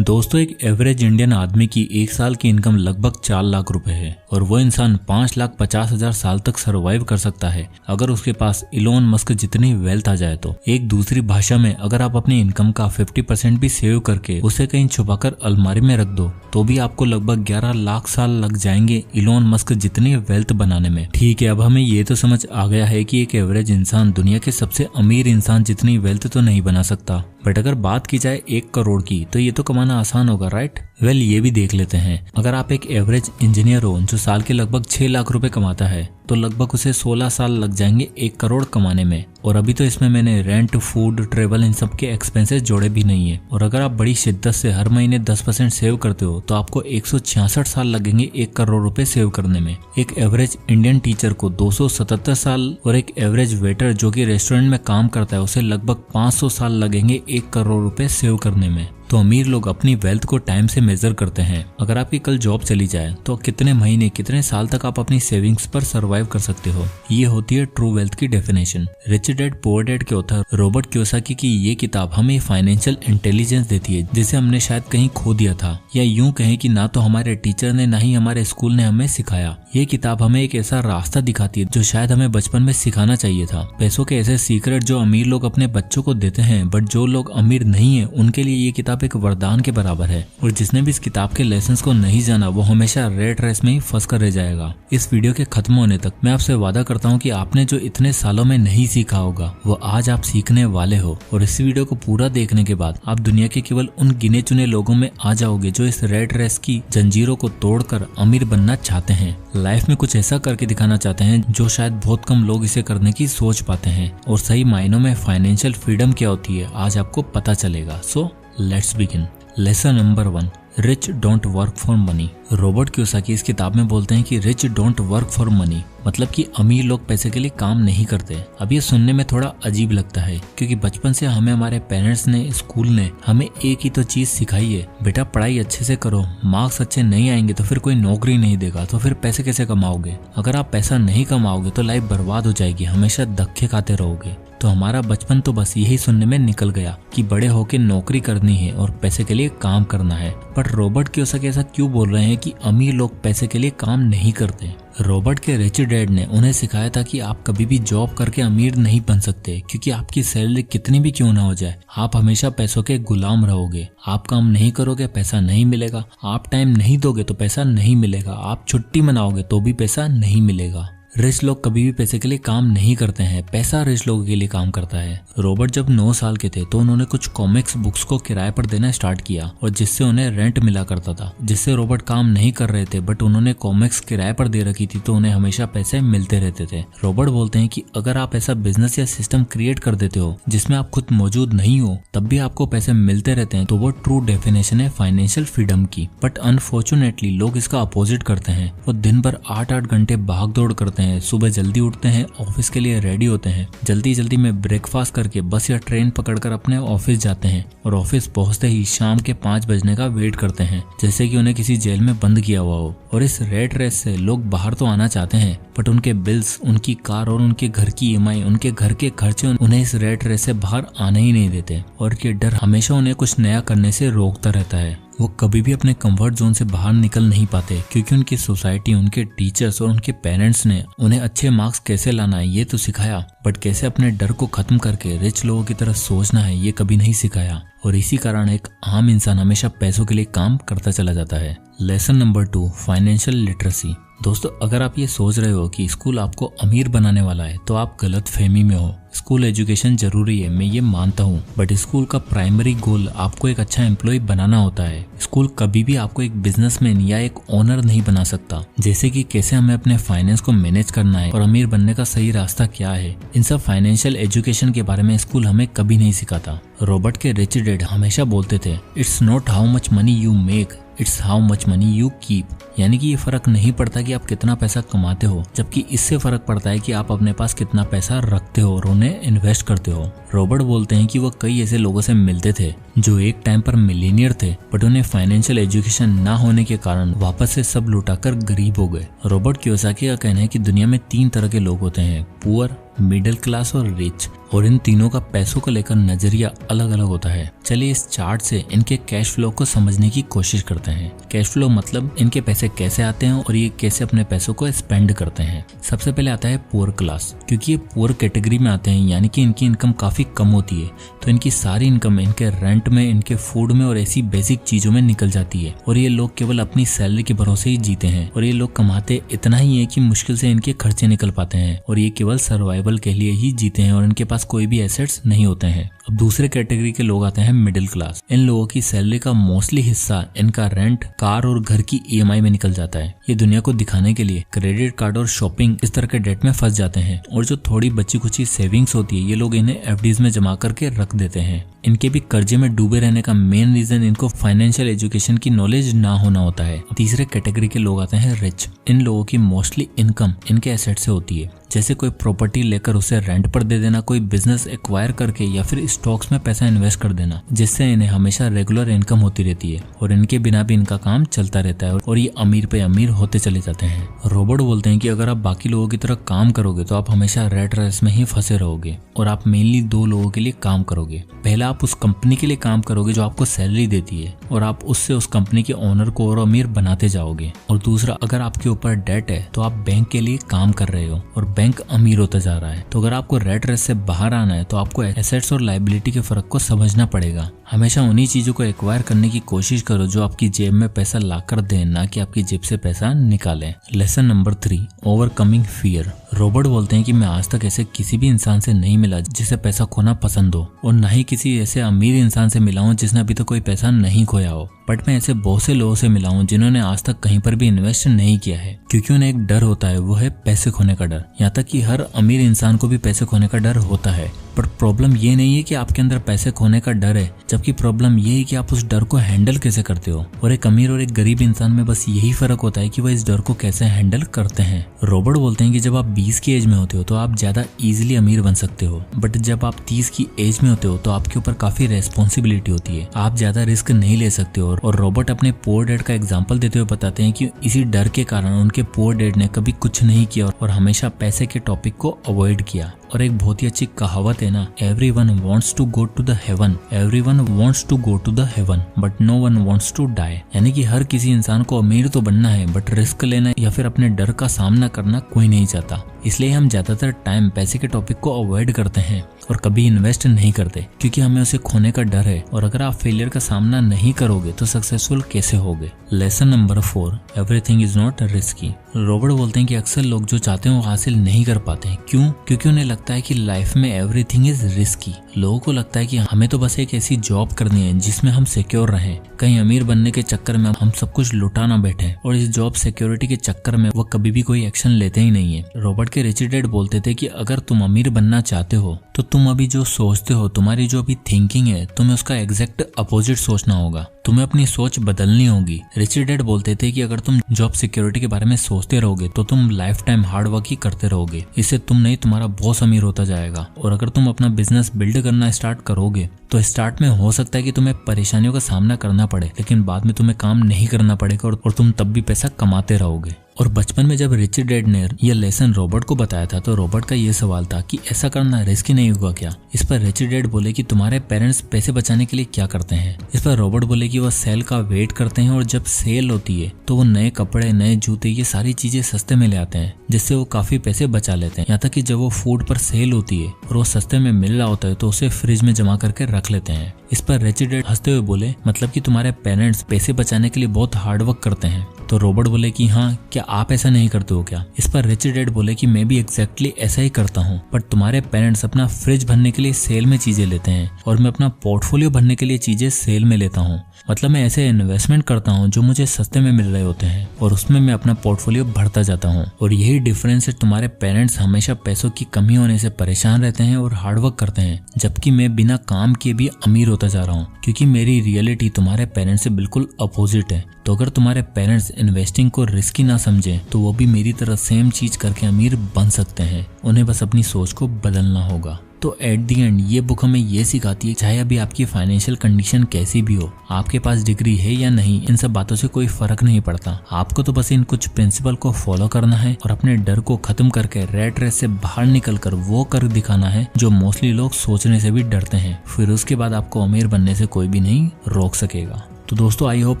दोस्तों, एक average Indian आदमी की एक साल की इनकम लगभग 4 लाख रुपए है और वो इंसान 5,50,000 साल तक सरवाइव कर सकता है अगर उसके पास इलोन मस्क जितनी वेल्थ आ जाए तो। एक दूसरी भाषा में, अगर आप अपनी इनकम का 50% भी सेव करके उसे कहीं छुपाकर अलमारी में रख दो तो भी आपको लगभग 11 लाख साल लग जाएंगे इलोन मस्क जितनी वेल्थ बनाने में। ठीक है, अब हमें ये तो समझ आ गया है कि एक एवरेज इंसान दुनिया के सबसे अमीर इंसान जितनी वेल्थ तो नहीं बना सकता, बट अगर बात की जाए 1 करोड़ की तो ये तो कमाना आसान होगा, राइट? वेल, ये भी देख लेते हैं। अगर आप एक एवरेज इंजीनियर हो जो साल के लगभग 6 लाख रुपए कमाता है तो लगभग उसे 16 साल लग जाएंगे 1 करोड़ कमाने में। और अभी तो इसमें मैंने रेंट, फूड, ट्रेवल इन सब के एक्सपेंसेस जोड़े भी नहीं है। और अगर आप बड़ी शिद्दत से हर महीने 10% सेव करते हो तो आपको 166 साल लगेंगे 1 करोड़ रुपए सेव करने में। एक एवरेज इंडियन टीचर को 277 साल और एक एवरेज वेटर जो कि रेस्टोरेंट में काम करता है उसे लगभग 500 साल लगेंगे 1 करोड़ रुपए सेव करने में। तो अमीर लोग अपनी वेल्थ को टाइम से मेजर करते हैं। अगर आपकी कल जॉब चली जाए तो कितने महीने, कितने साल तक आप अपनी सेविंग्स पर सरवाइव कर सकते हो। ये होती है ट्रू वेल्थ की definition. Rich dad poor dad के ऑथर रॉबर्ट कियोसाकी की ये किताब हमें फाइनेंशियल इंटेलिजेंस देती है जिसे हमने शायद कहीं खो दिया था, या यूं कहें कि ना तो हमारे टीचर ने ना ही हमारे स्कूल ने हमें सिखाया। ये किताब हमें एक ऐसा रास्ता दिखाती है जो शायद हमें बचपन में सिखाना चाहिए था। पैसों के ऐसे सीक्रेट जो अमीर लोग अपने बच्चों को देते हैं, बट जो लोग अमीर नहीं है उनके लिए ये किताब एक वरदान के बराबर है। और जिसने भी इस किताब के लेसन्स को नहीं जाना वो हमेशा रेट रेस में ही फंस कर रह जाएगा। इस वीडियो के खत्म होने तक मैं आपसे वादा करता हूँ कि आपने जो इतने सालों में नहीं सीखा होगा वो आज आप सीखने वाले हो। और इस वीडियो को पूरा देखने के बाद आप दुनिया के केवल उन गिने चुने लोगों में आ जाओगे जो इस रेट रेस की जंजीरों को तोड़कर अमीर बनना चाहते हैं, लाइफ में कुछ ऐसा करके दिखाना चाहते हैं जो शायद बहुत कम लोग इसे करने की सोच पाते हैं। और सही मायनों में फाइनेंशियल फ्रीडम क्या होती है आज आपको पता चलेगा। So let's begin. Lesson number 1, rich don't work for money. Robert Kiyosaki इस किताब में बोलते हैं कि rich don't work for money मतलब कि अमीर लोग पैसे के लिए काम नहीं करते। अब ये सुनने में थोड़ा अजीब लगता है क्योंकि बचपन से हमें हमारे पेरेंट्स ने, स्कूल ने हमें एक ही तो चीज सिखाई है, बेटा पढ़ाई अच्छे से करो, मार्क्स अच्छे नहीं आएंगे तो फिर कोई नौकरी नहीं देगा, तो फिर पैसे कैसे कमाओगे? अगर आप पैसा नहीं कमाओगे तो लाइफ बर्बाद हो जाएगी, हमेशा धक्के खाते रहोगे। तो हमारा बचपन तो बस यही सुनने में निकल गया कि बड़े होके नौकरी करनी है और पैसे के लिए काम करना है। पर रॉबर्ट कियोसाकी ऐसा क्यों बोल रहे हैं कि अमीर लोग पैसे के लिए काम नहीं करते? रॉबर्ट के रिच डैड ने उन्हें सिखाया था कि आप कभी भी जॉब करके अमीर नहीं बन सकते क्योंकि आपकी सैलरी कितनी भी क्यों ना हो जाए, आप हमेशा पैसों के गुलाम रहोगे। आप काम नहीं करोगे पैसा नहीं मिलेगा, आप टाइम नहीं दोगे तो पैसा नहीं मिलेगा, आप छुट्टी मनाओगे तो भी पैसा नहीं मिलेगा। रिच लोग कभी भी पैसे के लिए काम नहीं करते हैं, पैसा रिच लोगों के लिए काम करता है। रॉबर्ट जब 9 साल के थे तो उन्होंने कुछ कॉमिक्स बुक्स को किराए पर देना स्टार्ट किया और जिससे उन्हें रेंट मिला करता था, जिससे रॉबर्ट काम नहीं कर रहे थे बट उन्होंने कॉमिक्स किराए पर दे रखी थी तो उन्हें हमेशा पैसे मिलते रहते थे। रॉबर्ट बोलते हैं कि अगर आप ऐसा बिजनेस या सिस्टम क्रिएट कर देते हो जिसमें आप खुद मौजूद नहीं हो तब भी आपको पैसे मिलते रहते हैं तो वो ट्रू डेफिनेशन है फाइनेंशियल फ्रीडम की। बट अनफॉर्चुनेटली लोग इसका अपोजिट करते हैं। वो दिन भर 8-8 घंटे भाग दौड़ करते हैं, सुबह जल्दी उठते हैं, ऑफिस के लिए रेडी होते हैं, जल्दी जल्दी में ब्रेकफास्ट करके बस या ट्रेन पकड़कर अपने ऑफिस जाते हैं और ऑफिस पहुंचते ही शाम के 5 बजने का वेट करते हैं जैसे कि उन्हें किसी जेल में बंद किया हुआ हो। और इस रेट रेस से लोग बाहर तो आना चाहते हैं बट उनके बिल्स, उनकी कार और उनके घर की EMI, उनके घर के खर्चे उन्हें इस रेट रेस से बाहर आने ही नहीं देते। और ये डर हमेशा उन्हें कुछ नया करने से रोकता रहता है। वो कभी भी अपने कंफर्ट जोन से बाहर निकल नहीं पाते क्योंकि उनकी सोसाइटी, उनके टीचर्स और उनके पेरेंट्स ने उन्हें अच्छे मार्क्स कैसे लाना है ये तो सिखाया, बट कैसे अपने डर को खत्म करके रिच लोगों की तरह सोचना है ये कभी नहीं सिखाया। और इसी कारण एक आम इंसान हमेशा पैसों के लिए काम करता चला जाता है। Lesson number 2, financial literacy. दोस्तों, अगर आप ये सोच रहे हो कि स्कूल आपको अमीर बनाने वाला है तो आप गलत फहमी में हो। स्कूल एजुकेशन जरूरी है, मैं ये मानता हूँ, बट स्कूल का प्राइमरी गोल आपको एक अच्छा एम्प्लॉय बनाना होता है। स्कूल कभी भी आपको एक बिजनेसमैन या एक ओनर नहीं बना सकता। जैसे कि कैसे हमें अपने फाइनेंस को मैनेज करना है और अमीर बनने का सही रास्ता क्या है, इन सब फाइनेंशियल एजुकेशन के बारे में स्कूल हमें कभी नहीं सिखाता। रॉबर्ट के रिच डैड हमेशा बोलते थे, it's not how much money you make, it's how much money you keep. यानी कि ये फर्क नहीं पड़ता कि आप कितना पैसा कमाते हो, जबकि इससे फर्क पड़ता है कि आप अपने पास कितना पैसा रखते हो और उन्हें इन्वेस्ट करते हो। रॉबर्ट बोलते हैं कि वो कई ऐसे लोगों से मिलते थे जो एक टाइम पर मिलीनियर थे बट उन्हें फाइनेंशियल एजुकेशन ना होने के कारण वापस से सब लुटाकर गरीब हो गए। रॉबर्ट कियोसाकी का कहना है कि दुनिया में 3 तरह के लोग होते हैं, पुअर, मिडिल क्लास और रिच, और इन तीनों का पैसों को लेकर नजरिया अलग अलग होता है। चलिए इस चार्ट से इनके कैश फ्लो को समझने की कोशिश करते हैं। कैश फ्लो मतलब इनके पैसे कैसे आते हैं और ये कैसे अपने पैसों को स्पेंड करते हैं। सबसे पहले आता है पुअर क्लास, क्योंकि ये पुअर कैटेगरी में आते हैं, यानी कि इनकी इनकम काफी कम होती है, तो इनकी सारी इनकम इनके रेंट में, इनके फूड में और ऐसी बेसिक चीजों में निकल जाती है। और ये लोग केवल अपनी सैलरी के भरोसे ही जीते हैं, और ये लोग कमाते इतना ही है कि मुश्किल से इनके खर्चे निकल पाते हैं, और ये केवल सर्वाइवल के लिए ही जीते हैं, और इनके पास कोई भी एसेट्स नहीं होते हैं। अब दूसरे कैटेगरी के लोग आते हैं मिडिल क्लास। इन लोगों की सैलरी का मोस्टली हिस्सा इनका रेंट, कार और घर की ईएमआई में निकल जाता है। ये दुनिया को दिखाने के लिए क्रेडिट कार्ड और शॉपिंग इस तरह के डेट में फंस जाते हैं, और जो थोड़ी बची कुची सेविंग्स होती है ये लोग इन्हें एफडीज में जमा करके रख देते हैं। इनके भी कर्जे में डूबे रहने का मेन रीजन इनको फाइनेंशियल एजुकेशन की नॉलेज ना होना होता है। तीसरे कैटेगरी के लोग आते हैं रिच। इन लोगों की मोस्टली इनकम इनके एसेट से होती है, जैसे कोई प्रॉपर्टी लेकर उसे रेंट पर दे देना, कोई बिजनेस एक्वायर करके या फिर स्टॉक्स में पैसा इन्वेस्ट कर देना, जिससे इन्हें हमेशा रेगुलर इनकम होती रहती है और इनके बिना भी इनका काम चलता रहता है और ये अमीर पे अमीर होते चले जाते हैं। रॉबर्ट बोलते हैं कि अगर आप बाकी लोगों की तरह काम करोगे तो आप हमेशा रेट रेस में ही फंसे रहोगे और आप मेनली दो लोगों के लिए काम करोगे। पहला, आप उस कंपनी के लिए काम करोगे जो आपको सैलरी देती है और आप उससे उस कंपनी के ओनर को और अमीर बनाते जाओगे, और दूसरा, अगर आपके ऊपर डेट है तो आप बैंक के लिए काम कर रहे हो और बैंक अमीर होता जा रहा है। तो अगर आपको रेट रेस से बाहर आना है तो आपको एसेट्स और लायबिलिटी के फर्क को समझना पड़ेगा। हमेशा उन्हीं चीजों को एक्वायर करने की कोशिश करो जो आपकी जेब में पैसा लाकर दें, ना कि आपकी जेब से पैसा निकालें। Lesson number 3, overcoming fear. Robert बोलते हैं कि मैं आज तक ऐसे किसी भी इंसान से नहीं मिला जिसे पैसा खोना पसंद हो, और न ही किसी ऐसे अमीर इंसान से मिला हूं जिसने अभी तक कोई पैसा नहीं खोया हो। बट मैं ऐसे बहुत से लोगों से मिला हूं जिन्होंने आज तक कहीं पर भी इन्वेस्ट नहीं किया है, क्योंकि उन्हें एक डर होता है, वो है पैसे खोने का डर। यहाँ तक कि हर अमीर इंसान को भी पैसे खोने का डर होता है। पर प्रॉब्लम ये नहीं है कि आपके अंदर पैसे खोने का डर है, जबकि प्रॉब्लम ये है कि आप उस डर को हैंडल कैसे करते हो। और एक अमीर और एक गरीब इंसान में बस यही फर्क होता है कि वह इस डर को कैसे हैंडल करते हैं। रॉबर्ट बोलते हैं कि जब आप 20 की एज में होते हो तो आप ज्यादा इजीली अमीर बन सकते हो, बट जब आप 30 की एज में होते हो तो आपके ऊपर काफी रेस्पॉन्सिबिलिटी होती है, आप ज्यादा रिस्क नहीं ले सकते हो। और रॉबर्ट अपने पुअर डैड का एग्जाम्पल देते हुए बताते हैं कि इसी डर के कारण उनके पुअर डैड ने कभी कुछ नहीं किया और हमेशा पैसे के टॉपिक को अवॉइड किया। और एक बहुत ही अच्छी कहावत है ना, everyone wants to go to the heaven, everyone wants to go to the heaven but no one wants to die. यानी कि हर किसी इंसान को अमीर तो बनना है, बट रिस्क लेना या फिर अपने डर का सामना करना कोई नहीं चाहता। इसलिए हम ज्यादातर टाइम पैसे के टॉपिक को अवॉइड करते हैं और कभी इन्वेस्ट नहीं करते, क्योंकि हमें उसे खोने का डर है। और अगर आप फेलियर का सामना नहीं करोगे तो सक्सेसफुल कैसे होगे। Lesson number 4, everything is not risky. Robert बोलते हैं कि अक्सर लोग जो चाहते हैं वो हासिल नहीं कर पाते हैं। क्यों? क्योंकि उन्हें लगता है कि लाइफ में एवरीथिंग इज रिस्की। लोगों को लगता है कि हमें तो बस एक ऐसी जॉब करनी है जिसमें हम सिक्योर रहें, कहीं अमीर बनने के चक्कर में हम सब कुछ लुटा ना बैठे, और इस जॉब सिक्योरिटी के चक्कर में वो कभी भी कोई एक्शन लेते ही नहीं है। रॉबर्ट के रिच डैड बोलते थे कि अगर तुम अमीर बनना चाहते हो तो तुम अभी जो सोचते हो, तुम्हारी जो अभी थिंकिंग है, तुम्हें उसका एग्जैक्ट अपोजिट सोचना होगा, तुम्हें अपनी सोच बदलनी होगी। रिच डैड बोलते थे कि अगर तुम जॉब सिक्योरिटी के बारे में सोचते रहोगे तो तुम लाइफ टाइम हार्ड वर्क ही करते रहोगे, इससे तुम नहीं तुम्हारा बॉस अमीर होता जाएगा। और अगर तुम अपना बिजनेस बिल्ड करना स्टार्ट करोगे तो स्टार्ट में हो सकता है कि तुम्हें परेशानियों का सामना करना पड़े, लेकिन बाद में तुम्हें काम नहीं करना पड़ेगा और तुम तब भी पैसा कमाते रहोगे। और बचपन में जब रिच डैड ने यह लेसन रॉबर्ट को बताया था तो रॉबर्ट का ये सवाल था कि ऐसा करना रिस्की नहीं होगा क्या। इस पर रिच डैड बोले कि तुम्हारे पेरेंट्स पैसे बचाने के लिए क्या करते हैं। इस पर रॉबर्ट बोले कि वह सेल का वेट करते हैं और जब सेल होती है तो वो नए कपड़े, नए जूते, ये सारी चीजें सस्ते में ले आते हैं, जिससे वो काफी पैसे बचा लेते हैं। यहाँ तक कि जब वो फूड पर सेल होती है और वो सस्ते में मिल रहा होता है तो उसे फ्रिज में जमा करके रख लेते हैं। इस पर रिच डैड हंसते हुए बोले, मतलब कि तुम्हारे पेरेंट्स पैसे बचाने के लिए बहुत हार्ड वर्क करते हैं। तो रॉबर्ट बोले कि हाँ, क्या आप ऐसा नहीं करते हो क्या। इस पर रिच डैड बोले कि मैं भी एग्जैक्टली ऐसा ही करता हूँ, बट तुम्हारे पेरेंट्स अपना फ्रिज भरने के लिए सेल में चीजें लेते हैं और मैं अपना पोर्टफोलियो भरने के लिए चीजें सेल में लेता हूँ। मतलब मैं ऐसे इन्वेस्टमेंट करता हूँ जो मुझे सस्ते में मिल रहे होते हैं और उसमें मैं अपना पोर्टफोलियो भरता जाता हूँ। और यही डिफरेंस है, तुम्हारे पेरेंट्स हमेशा पैसों की कमी होने से परेशान रहते हैं और हार्डवर्क करते हैं, जबकि मैं बिना काम किए भी अमीर होता जा रहा हूँ, क्योंकि मेरी रियलिटी तुम्हारे पेरेंट्स से बिल्कुल अपोजिट है। तो अगर तुम्हारे पेरेंट्स इन्वेस्टिंग को रिस्की ना समझें तो वो भी मेरी तरह सेम चीज करके अमीर बन सकते हैं, उन्हें बस अपनी सोच को बदलना होगा। तो एट दी एंड ये बुक हमें ये सिखाती है, चाहे अभी आपकी फाइनेंशियल कंडीशन कैसी भी हो, आपके पास डिग्री है या नहीं, इन सब बातों से कोई फर्क नहीं पड़ता। आपको तो बस इन कुछ प्रिंसिपल को फॉलो करना है और अपने डर को खत्म करके रेट रेस से बाहर निकलकर वो कर दिखाना है जो मोस्टली लोग सोचने से भी डरते हैं। फिर उसके बाद आपको अमीर बनने से कोई भी नहीं रोक सकेगा। तो दोस्तों आई होप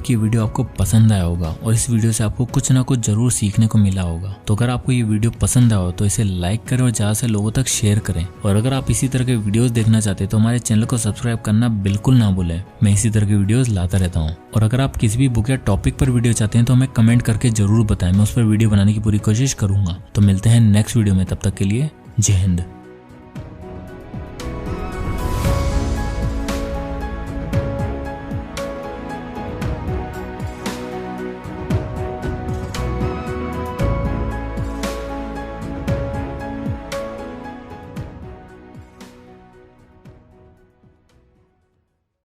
कि वीडियो आपको पसंद आया होगा और इस वीडियो से आपको कुछ ना कुछ जरूर सीखने को मिला होगा। तो अगर आपको ये वीडियो पसंद आया हो तो इसे लाइक करें और ज्यादा से लोगों तक शेयर करें। और अगर आप इसी तरह के वीडियोस देखना चाहते हैं तो हमारे चैनल को सब्सक्राइब करना बिल्कुल ना भूलें। मैं इसी तरह के वीडियोस लाता रहता हूँ। और अगर आप किसी भी बुक या टॉपिक पर वीडियो चाहते हैं तो हमें कमेंट करके जरूर बताएं, मैं उस पर वीडियो बनाने की पूरी कोशिश करूंगा। तो मिलते हैं नेक्स्ट वीडियो में, तब तक के लिए जय हिंद।